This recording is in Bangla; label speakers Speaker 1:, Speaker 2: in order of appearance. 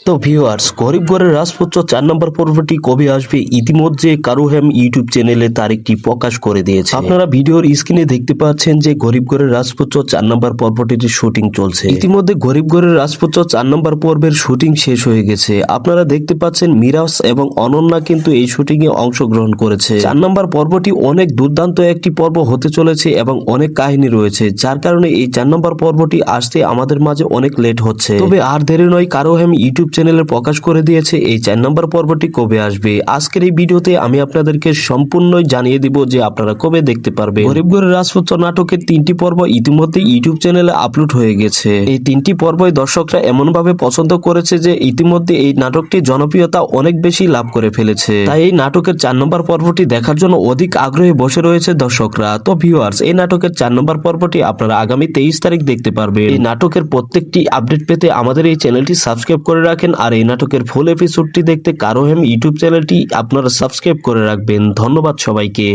Speaker 1: তো ভিউয়ার্স, গরিব ঘরের রাজপুত্র 4 নম্বর পর্বটি কবে আসবে ইতিমধ্যে কারুহেম ইউটিউব চ্যানেলে তারিখটি প্রকাশ করে দিয়েছে। আপনারা ভিডিওর স্ক্রিনে দেখতে পাচ্ছেন যে গরিব ঘরের রাজপুত্র 4 নম্বর পর্বটির শুটিং চলছে। ইতিমধ্যে গরিব ঘরের রাজপুত্র 4 নম্বর পর্বের শুটিং শেষ হয়ে গেছে। আপনারা দেখতে পাচ্ছেন মিরাজ এবং অনন্যা কিন্তু এই শুটিং এ অংশগ্রহণ করেছে। 4 নম্বর পর্বটি অনেক দুর্দান্ত একটি পর্ব হতে চলেছে এবং অনেক কাহিনী রয়েছে, যার কারণে এই 4 নম্বর পর্বটি আসতে আমাদের মাঝে অনেক লেট হচ্ছে। তবে আর দেরি নয়, কারুহেম ইউটিউব চ্যানেলে প্রকাশ করে দিয়েছে এই 4 নম্বর পর্বটি কবে আসবে। আজকের এই ভিডিওতে আমি আপনাদেরকে সম্পূর্ণ জানিয়ে দিব যে আপনারা কবে দেখতে পারবেন। গরিব ঘরের রাজপুত্র নাটকের 3টি পর্ব ইতিমধ্যে ইউটিউব চ্যানেলে আপলোড হয়ে গেছে। এই 3টি পর্বই দর্শকরা এমনভাবে পছন্দ করেছে যে ইতিমধ্যে এই নাটকটি জনপ্রিয়তা অনেক বেশি লাভ করে ফেলেছে। তাই এই নাটকের 4 নম্বর পর্বটি দেখার জন্য অধিক আগ্রহে বসে রয়েছে দর্শকরা। তো ভিউয়ার্স, এই নাটকের 4 নম্বর পর্বটি আপনারা আগামী 23 তারিখ দেখতে পারবেন। এই নাটকের প্রত্যেকটি আপডেট পেতে আমাদের এই চ্যানেলটি সাবস্ক্রাইব করে রাখেন, আর এই নাটকের ফুল এপিসোডটি দেখতে কারুহেম ইউটিউব চ্যানেলটি আপনারা সাবস্ক্রাইব করে রাখবেন। ধন্যবাদ সবাইকে।